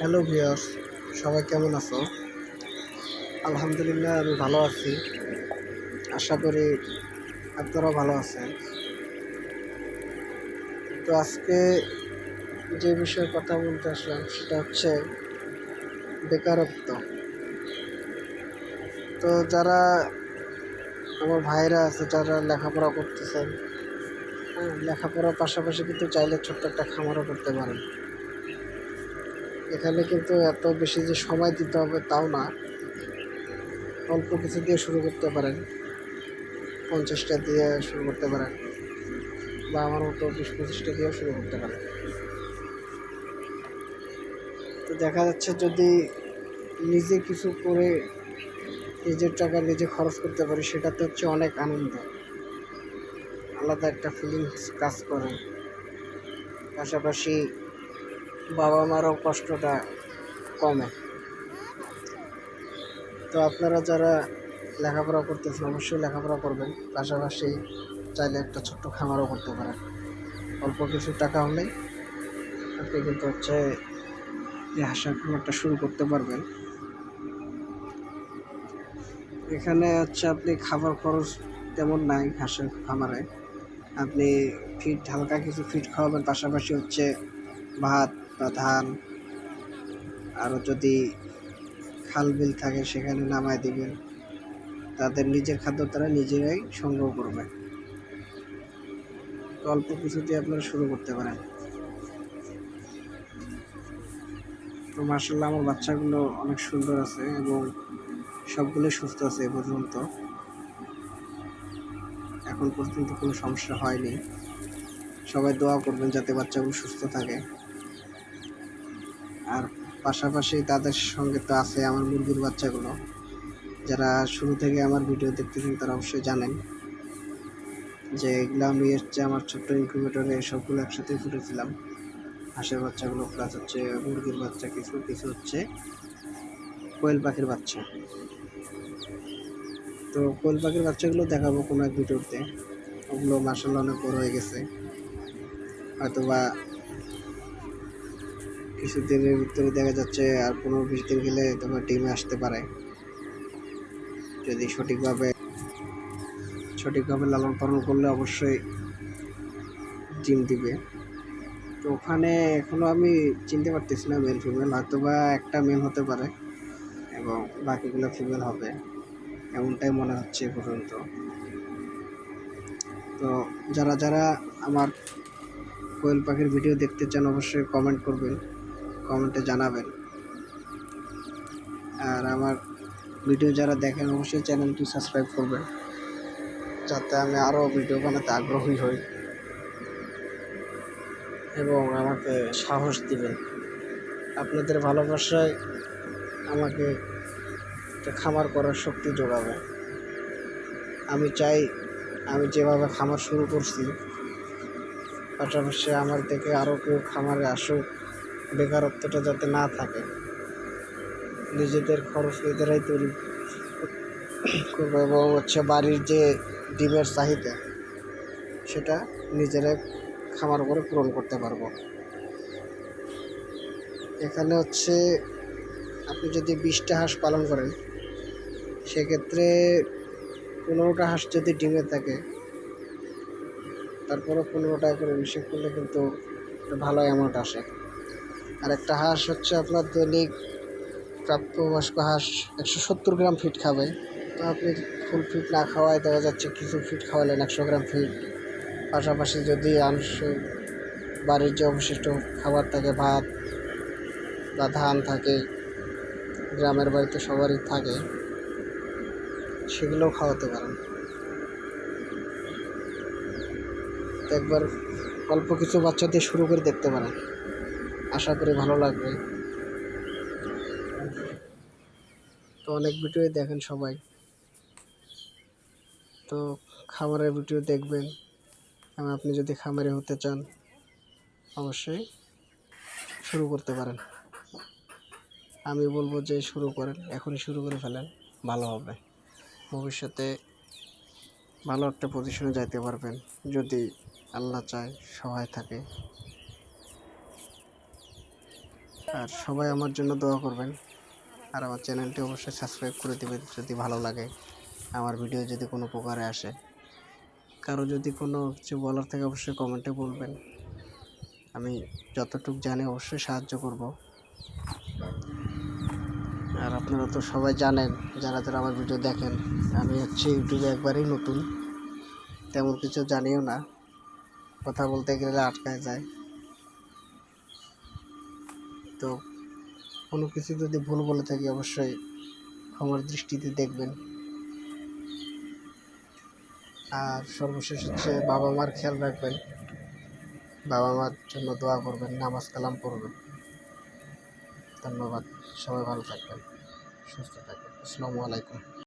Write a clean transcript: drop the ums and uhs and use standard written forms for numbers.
Hello viewers, সবাই কেমন আছো? আলহামদুলিল্লাহ আমি ভালো আছি। আশা করি আপনারাও ভালো আছেন। তো আজকে যে বিষয়ে কথা বলতে আসলাম সেটা হচ্ছে বেকারত্ব। তো যারা আমার ভাইরা আছে যারা লেখাপড়া করতেছেন, হ্যাঁ, লেখাপড়ার পাশাপাশি কিন্তু চাইলে ছোট্ট একটা খামারও করতে পারেন। এখানে কিন্তু এত বেশি যে সময় দিতে হবে তাও না, অল্প কিছু দিয়ে শুরু করতে পারেন। 50টা দিয়ে শুরু করতে পারেন বা আমার মতো 20-25টা দিয়েও শুরু করতে পারেন। তো দেখা যাচ্ছে যদি নিজে কিছু করে নিজের টাকা নিজে খরচ করতে পারি, সেটাতে হচ্ছে অনেক আনন্দ, আলাদা একটা ফিলিংস কাজ করে। পাশাপাশি বাবা মারও কষ্টটা কমে। তো আপনারা যারা লেখাপড়া করতেছেন অবশ্যই লেখাপড়া করবেন, পাশাপাশি চাইলে একটা ছোট্ট খামারও করতে পারেন। অল্প কিছু টাকা হলেই আপনি কিন্তু হচ্ছে এই হাঁসের খামারটা শুরু করতে পারবেন। এখানে হচ্ছে আপনি খাবার খরচ তেমন নাই হাঁসের খামারে। আপনি হালকা কিছু ফিড খাওয়াবেন, পাশাপাশি হচ্ছে ভাত বা ধান, আরও যদি খাল বিল থাকে সেখানে নামায় দিবেন। তাদের নিজের খাদ্য তারা নিজেরাই সংগ্রহ করবে। তো অল্প কিছু দিয়ে আপনারা শুরু করতে পারেন। তো মার্শাল্লাহ আমার বাচ্চাগুলো অনেক সুন্দর আছে এবং সবগুলোই সুস্থ আছে। এখন পর্যন্ত কোনো সমস্যা হয়নি। সবাই দোয়া করবেন যাতে বাচ্চাগুলো সুস্থ থাকে। আর পাশাপাশি তাদের সঙ্গে তো আছে আমার মুরগির বাচ্চাগুলো। যারা শুরু থেকে আমার ভিডিও দেখতেছেন তারা অবশ্যই জানেন যে এগুলো আমি হচ্ছে আমার ছোট্ট ইনকিউবেটরে সবগুলো একসাথে ফুটেছিলাম। হাঁসের বাচ্চাগুলো প্লাস হচ্ছে মুরগির বাচ্চা, কিছু কিছু হচ্ছে কোয়েল পাখির বাচ্চা। তো কোয়েল পাখির বাচ্চাগুলো দেখাবো কোনো এক ভিডিওতে। ওগুলো মার্শাল্লাহ অনেক বড় হয়ে গেছে, হয়তোবা কিছুদিনের ভিতরে দেখা যাচ্ছে আর 15-20 দিন গেলে তোমার ডিমে আসতে পারে, যদি সঠিকভাবে লালন পালন করলে অবশ্যই ডিম দিবে। তো ওখানে এখনও আমি চিনতে পারতেছি না মেল ফিমেল, হয়তো বা একটা মেল হতে পারে এবং বাকিগুলো ফিমেল হবে, এমনটাই মনে হচ্ছে এ পর্যন্ত। তো যারা যারা আমার কোয়েল পাখির ভিডিও দেখতে চান অবশ্যই কমেন্ট করবেন, কমেন্টে জানাবেন। আর আমার ভিডিও যারা দেখেন অবশ্যই চ্যানেলটি সাবস্ক্রাইব করবেন, যাতে আমি আরও ভিডিও বানাতে আগ্রহী হই এবং আমাকে সাহস দিবেন। আপনাদের ভালোবাসায় আমাকে একটা খামার করার শক্তি যোগাবে। আমি চাই আমি যেভাবে খামার শুরু করছি, পাশাপাশি আমার দেখে আরও কেউ খামারে আসুক, বেকারত্বটা যাতে না থাকে, নিজেদের খরচ নিজেরাই তৈরি করবো এবং হচ্ছে বাড়ির যে ডিমের চাহিদা সেটা নিজেরাই খামার করে পূরণ করতে পারবো। এখানে হচ্ছে আপনি যদি 20টা হাঁস পালন করেন, সেক্ষেত্রে 15টা হাঁস যদি ডিমে থাকে, তারপরে 15 টাকা করে হিসেব করলে কিন্তু ভালো অ্যামাউন্ট আসে। আর একটা হাঁস হচ্ছে আপনার দৈনিক প্রাপ্তবয়স্ক হাঁস 170 গ্রাম ফিড খাবে। তো আপনি ফুল ফিড না খাওয়ায় দেখা যাচ্ছে কিছু ফিড খাওয়ালেন 100 গ্রাম ফিড, পাশাপাশি যদি বাড়ির যে অবশিষ্ট খাবার থাকে, ভাত বা ধান থাকে, গ্রামের বাড়িতে সবারই থাকে, সেগুলোও খাওয়াতে পারেন। তো একবার অল্প কিছু বাচ্চা দিয়ে শুরু করে দেখতে পারেন, আশা করি ভালো লাগবে। তো অনেক ভিডিওই দেখেন সবাই, তো খামারের ভিডিও দেখবেন এবং আপনি যদি খামারে হতে চান অবশ্যই শুরু করতে পারেন। আমি বলবো যে শুরু করেন, এখনই শুরু করে ফেলেন, ভালো হবে। ভবিষ্যতে ভালো একটা পজিশনে যাইতে পারবেন যদি আল্লাহ চায়, সহায় থাকে। আর সবাই আমার জন্য দোয়া করবেন, আর আমার চ্যানেলটি অবশ্যই সাবস্ক্রাইব করে দেবেন যদি ভালো লাগে, আমার ভিডিও যদি কোনো উপকারে আসে। কারো যদি কোনো কিছু বলার থাকে অবশ্যই কমেন্টে বলবেন, আমি যতটুকু জানি অবশ্যই সাহায্য করব। আর আপনারা তো সবাই জানেন, যারা যারা আমার ভিডিও দেখেন, আমি ইউটিউবে একবারেই নতুন, তেমন কিছু জানিও না, কথা বলতে গেলে আটকায় যায়। তো কোনো কিছু যদি ভুল বলে থাকি অবশ্যই ক্ষমার দৃষ্টিতে দেখবেন। আর সর্বশেষ হচ্ছে বাবা মার খেয়াল রাখবেন, বাবা মার জন্য দোয়া করবেন, নামাজ কালাম পড়বেন। ধন্যবাদ, সবাই ভালো থাকবেন, সুস্থ থাকবেন। আসসালামু আলাইকুম।